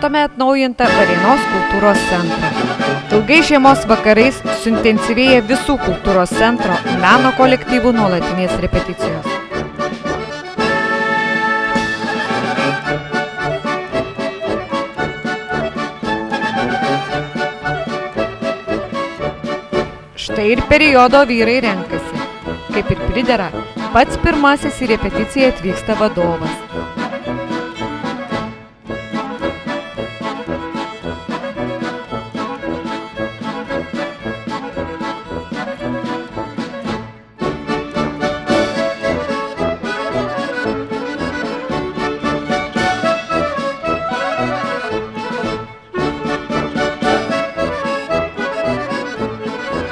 pristatome atnaujintą Varėnos kultūros centrą. Ilgai žiemos vakarais suintensyvėja visų kultūros centro meno kolektyvų nuolatinės repeticijos. Štai ir periodo vyrai renkasi. Kaip ir pridera, pats pirmasis į repeticiją atvyksta vadovas.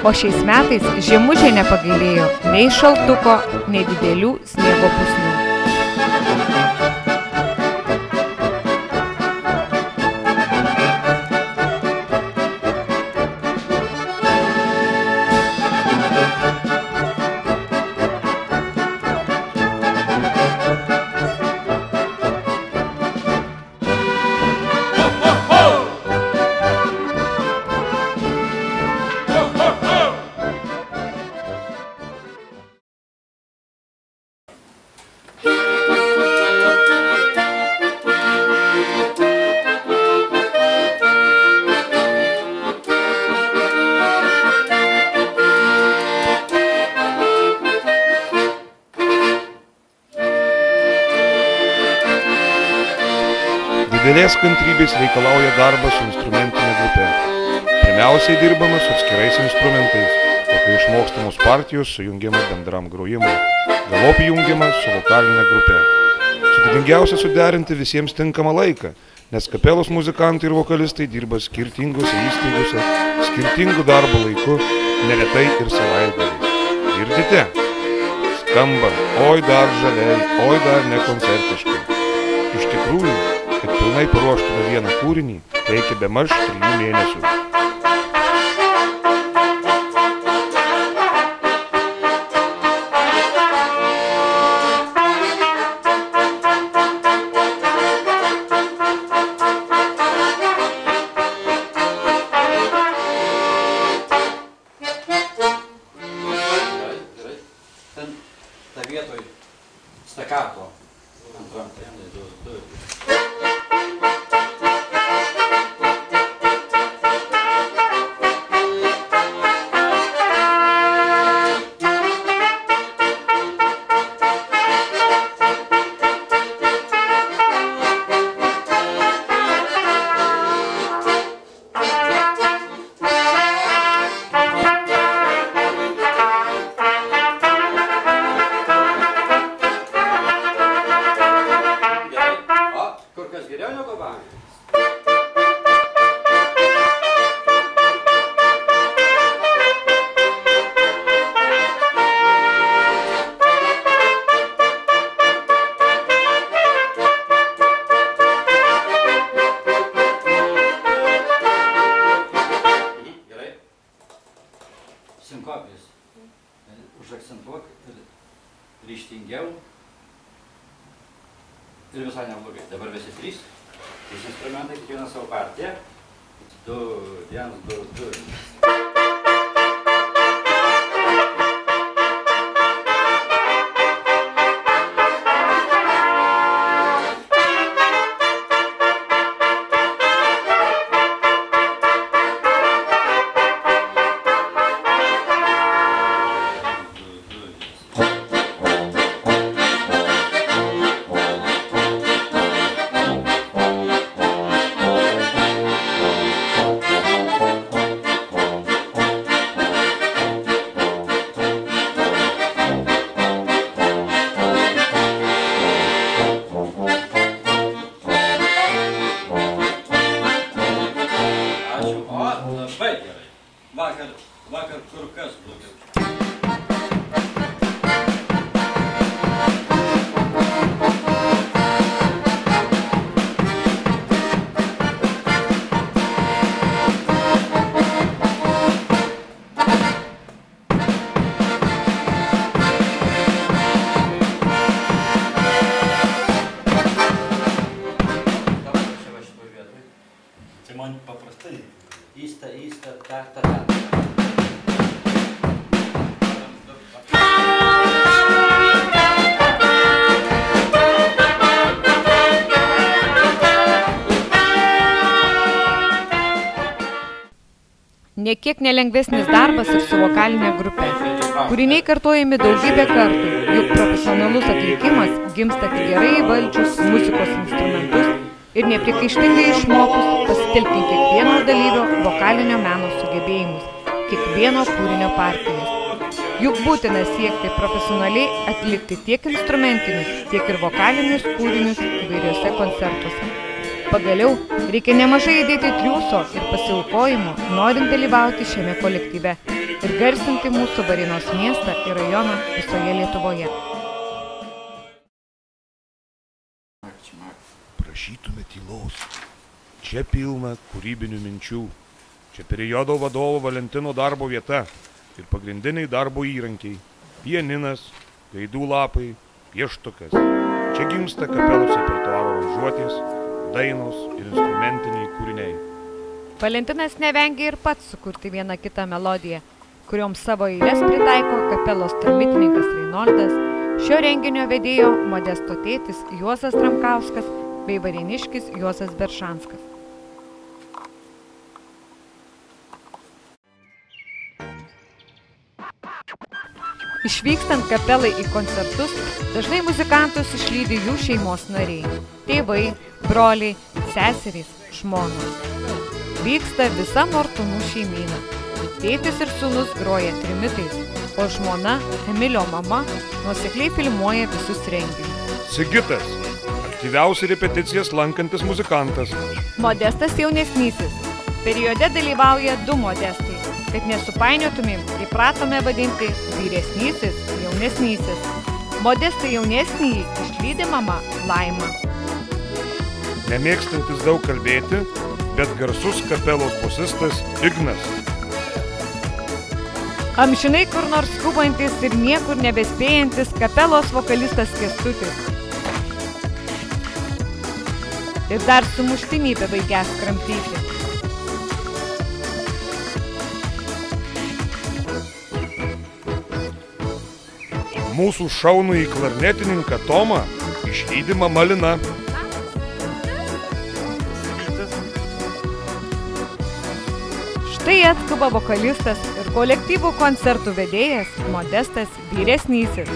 O šiais metais žiemužė nepagailėjo nei šaltuko, nei didelių sniego pusnių. Didelės kantrybės reikalauja darbas su instrumentinė grupė. Pirmiausiai dirbama su atskirais instrumentais, o kai išmokstamos partijos sujungiama bendram grojimui, galop jungiama su vokalinė grupė. Sudėtingiausia suderinti visiems tinkamą laiką, nes kapelos muzikantai ir vokalistai dirba skirtingose įstaigose, skirtingų darbo laiku, neretai ir savaitgaliais. Girdite? Skamba, oi dar žaliai, oi dar nekoncertiškai. Iš tikrųjų, kad pilnai paruoštume vieną kūrinį, reikia bemaž 3 mėnesių. Ta vietoj stakato. Sinkopijas. Užakcentuok ir ryžtingiau. Ir visai neblogai. Dabar visi 3. Visi instrumentai, kiekvieną savo partiją. 2, 1, 2, 2. Niekiek nelengvesnis darbas ir su vokalinė grupė. Kūriniai kartojami daugybę kartų, juk profesionalus atlikimas gimsta tik gerai įvaldžius muzikos instrumentus ir nepriekaištingai išmokus pasitelkti kiekvieno dalyvio vokalinio meno sugebėjimus, kiekvieno kūrinio partijas. Juk būtina siekti profesionaliai atlikti tiek instrumentinius, tiek ir vokalinius kūrinius įvairiuose koncertuose. Pagaliau, reikia nemažai įdėti triūso ir pasiaukojimo, norint dalyvauti šiame kolektyve ir garsinti mūsų Varėnos miestą ir rajoną visoje Lietuvoje. Prašytume tylos. Čia pilna kūrybinių minčių. Čia periodo vadovo Valentino darbo vieta ir pagrindiniai darbo įrankiai. Pianinas, gaidų lapai, pieštukas. Čia gimsta kapelos repertuaro aranžuotės, dainos ir instrumentiniai kūriniai. Valentinas nevengia ir pats sukurti vieną kitą melodiją, kurioms savo eiles pritaiko kapelos trimitininkas Reinoldas, šio renginio vedėjo Modesto tėtis Juozas Tramkauskas bei varėniškis Juozas Beršanskas. Išvykstant kapelai į koncertus, dažnai muzikantus išlydi jų šeimos nariai – tėvai, broliai, seserys, žmonos. Vyksta visa Mortonų šeimyna. Tėtis ir sūnus groja trimitais, o žmona, Emilio mama, nuosekliai filmuoja visus renginius. Sigitas – aktyviausiai repeticijas lankantis muzikantas. Modestas jaunesnysis. Periode dalyvauja 2 modestai. Kad nesupainiotumėm, įpratome vadinti vyresnysis, jaunesnysis. Modestai jaunesnįjį išlydi mama Laima. Nemėgstantis daug kalbėti, bet garsus kapelos bosistas Ignas. Amžinai kur nors skubantis ir niekur nebespėjantis kapelos vokalistas Kęstutis. Ir dar sumuštinį bebaigęs kramtyti. Mūsų šaunųjį klarnetininką Tomą išlydi mama Lina. Štai atskuba vokalistas ir kolektyvų koncertų vedėjas Modestas vyresnysis.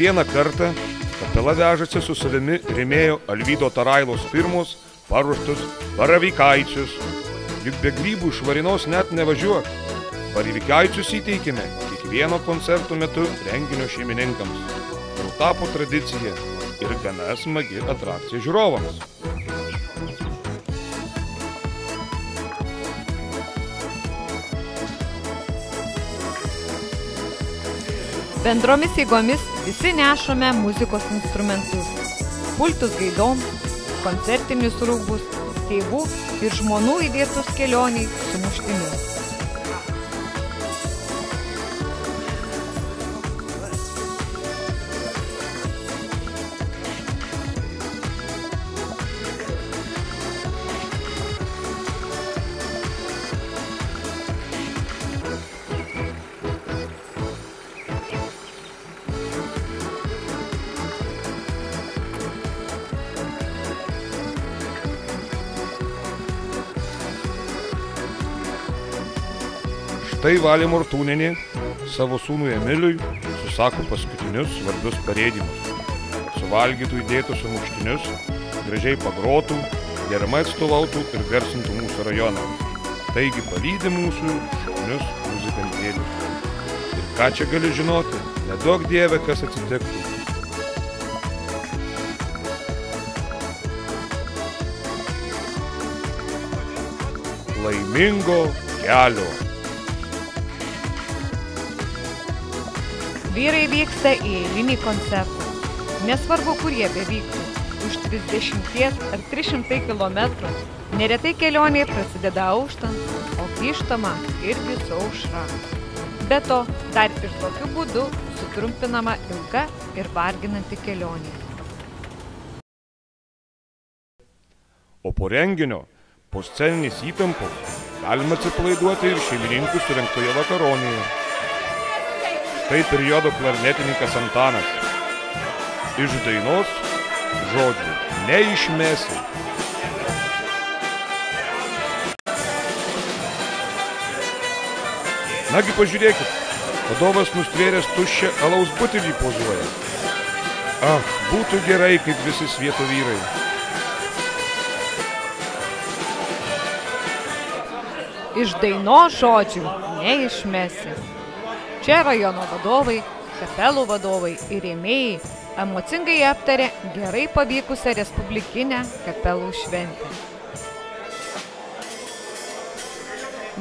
Kiekvieną kartą kapela vežasi su savimi rėmėjo Alvydo Tarailos firmos paruoštus baravykaicius. Juk be grybų iš Varėnos net nevažiuok. Baravykaicius įteikime kiekvieno koncerto metu renginio šeimininkams. Jau tapo tradicija ir gana smagi atrakcija žiūrovams. Bendromis jėgomis visi nešame muzikos instrumentus, pultus gaidoms, koncertinius rūbus, tėvų ir žmonų įdėtus kelioniai sumuštinius. Štai Valė Mortūnienė savo sūnui Emiliui susako paskutinius svarbius parėdimus. Suvalgytų įdėtų sumuštinius, gražiai pagrotų, deramai atstovautų ir garsintų mūsų rajoną. Taigi palydi mūsų šaunius muzikantėlius. Ir ką čia gali žinoti, neduok Dieve, kas atsitiktų. Laimingo kelio. Vyrai vyksta į eilinį koncertą. Nesvarbu, kur jie bevyktų. Už 30 ar 300 kilometrų. Neretai kelionė prasideda auštant, o grįžtama irgi su aušra. Be to, dar ir tokiu būdu sutrumpinama ilga ir varginanti kelionė. O po renginio, po sceninės įtampos, galima atsipalaiduoti ir šeimininkų surengtoje vakaronėje. Štai periodo klarnetininkas Antanas. Iš dainos žodžių neišmesi. Nagi pažiūrėkit, vadovas nustvėręs tuščią alaus butelį pozuoja. Būtų gerai, kaip visi svieto vyrai. Iš dainos žodžių neišmesi. Čia rajono vadovai, kapelų vadovai ir rėmėjai emocingai aptarė gerai pavykusią respublikinę kapelų šventę.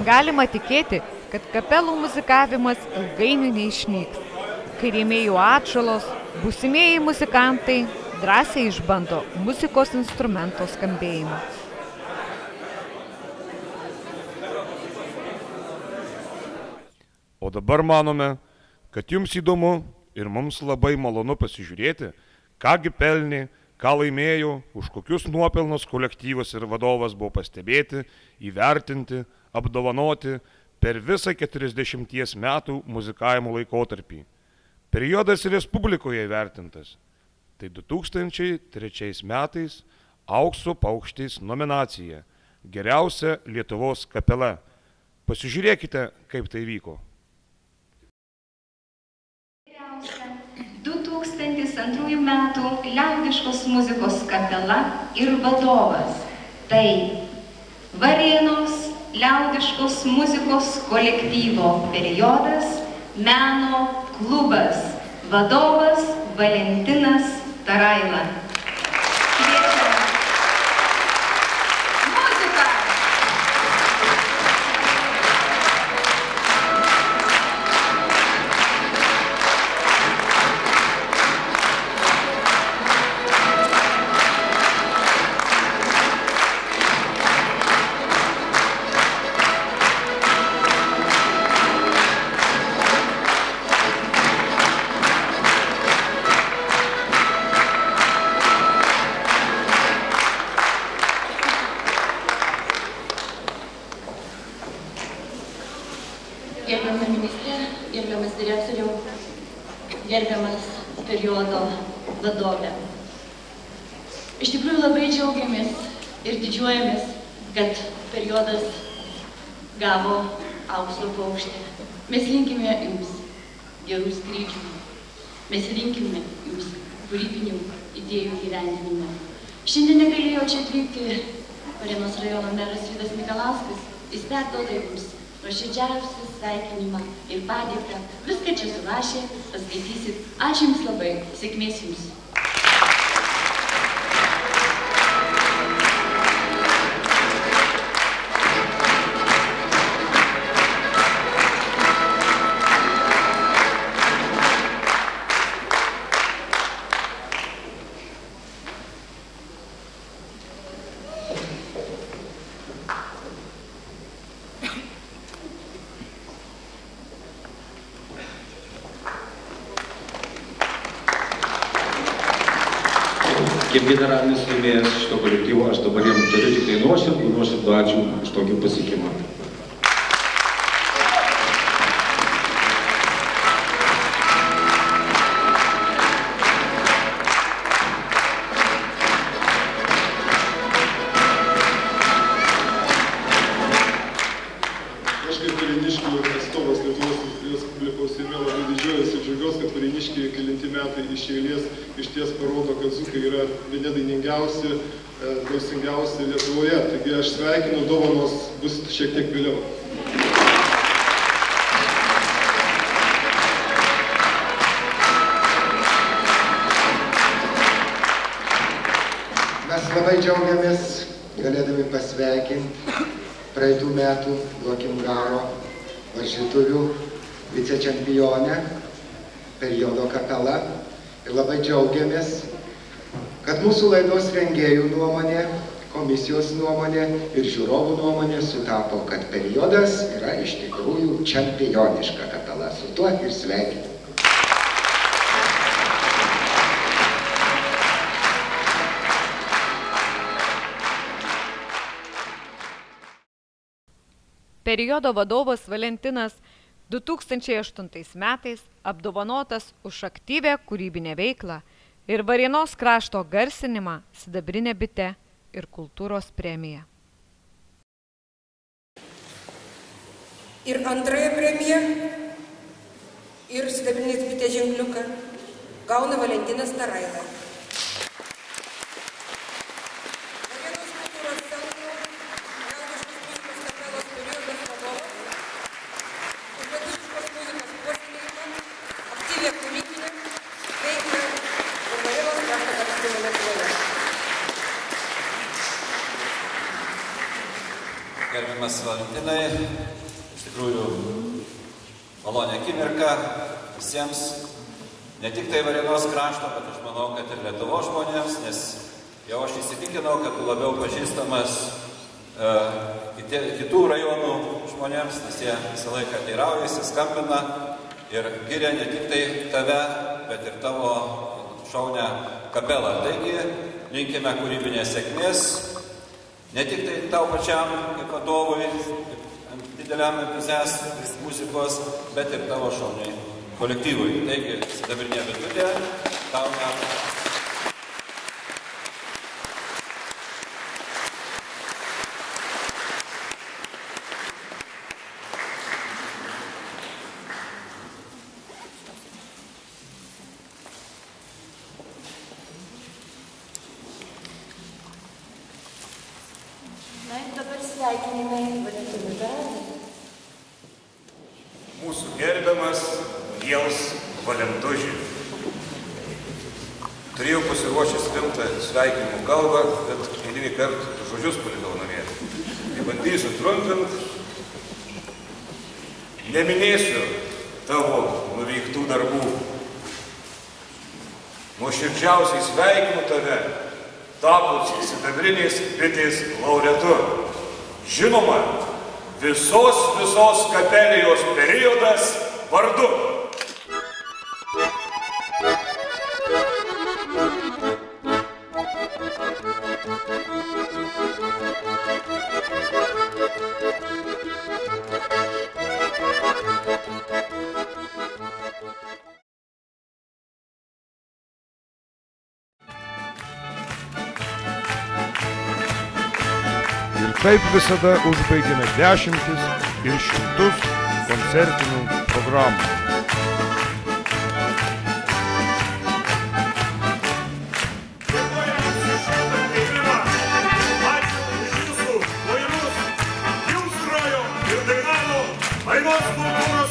Galima tikėti, kad kapelų muzikavimas ilgainiui neišnyks. Kai rėmėjų atšalos, būsimieji muzikantai drąsiai išbando muzikos instrumento skambėjimą. O dabar manome, kad jums įdomu ir mums labai malonu pasižiūrėti, kągi pelnė, ką laimėjo, už kokius nuopelnus kolektyvas ir vadovas buvo pastebėti, įvertinti, apdovanoti per visą 40 metų muzikavimo laikotarpį. Periodas Respublikoje įvertintas. Tai 2003 metais Aukso paukštis nominacija Geriausia Lietuvos kapela. Pasižiūrėkite, kaip tai vyko. 2002 metų liaudiškos muzikos kapela ir vadovas. Tai Varėnos liaudiškos muzikos kolektyvo periodas meno klubas. Vadovas Valentinas Taraila. Gerbiama ministrė, gerbiamas direktoriau, gerbiamas periodo vadovė. Iš tikrųjų labai džiaugiamės ir didžiuojamės, kad periodas gavo Aukso paukštį. Mes linkime jums gerų skrydžių, mes linkime jums kūrybinių idėjų gyvendinimo. Šiandien negalėjo čia atvykti Varėnos rajono meras Vydas Mikalauskas. Jis perduoda jums nuoširdžiausią sveikinimą ir padėką. Viską čia surašė, paskaitysit. Ačiū jums labai. Sėkmės jums. Kaip generalinis laimėjas šito kolektyvo, aš dabar jam turiu tik tai nuoširdų ačiū už tokį pasiekimą. Aš kaip kaliniškių atstovas Respublikos Seime labai didžiuojasi ir džiaugiuosi, kad varėniškiai kelinti metai iš eilės išties parodo, kad dzūkai yra vieni dainingiausi, balsingiausi Lietuvoje. Taigi aš sveikinu, dovanos bus šiek tiek vėliau. Mes labai džiaugiamės galėdami pasveikinti praeitų metų Duokim-Garo varžytuvių vicečempionę periodo kapela. Ir labai džiaugiamės, kad mūsų laidos rengėjų nuomonė, komisijos nuomonė ir žiūrovų nuomonė sutapo, kad periodas yra iš tikrųjų čempioniška kapela. Su tuo ir sveikinu. Periodo vadovas Valentinas 2008 metais apdovanotas už aktyvią kūrybinę veiklą ir Varėnos krašto garsinimą sidabrinė bite ir kultūros premija. Ir antrąją premiją ir sidabrinės bitės ženkliuką gauna Valentinas Taraila. Gerbiamas Valentinai, iš tikrųjų malonė akimirka visiems, ne tik tai Varėnos krašto, bet aš manau, kad ir Lietuvos žmonėms, nes jau aš įsitikinau, kad tu labiau pažįstamas kitų rajonų žmonėms, nes jie visą laiką teiraujasi, skambina ir giria ne tik tai tave, bet ir tavo šaunę kapelą. Taigi, linkime kūrybinės sėkmės. Ne tik tai tau pačiam, kaip vadovui, dideliam entuziastui muzikos, bet ir tavo šauniai kolektyvui. Taigi, sidabrinė bitutė, tau metų. Na ir dabar sveikinimai Valentinui Tarai. Mūsų gerbiamas Jėls Valentužį. Turėjau pasiruošęs rimtą sveikinimų kalbą, bet eilinį kartą žodžius palikau namie. Tai bandysiu trumpinti. Neminėsiu tavo nuveiktų darbų. Nuoširdžiausiai sveikinu tave, tapus sidabrinės bitės laureatu. Žinoma, visos kapelijos periodas vardu. Kaip visada užbaigėme dešimtis ir šimtus koncertinių programų. Dėkojame už šitą kvietimą. Ačiū už jūsų lojalus. Jums grojo ir dainavo Varėnos kultūros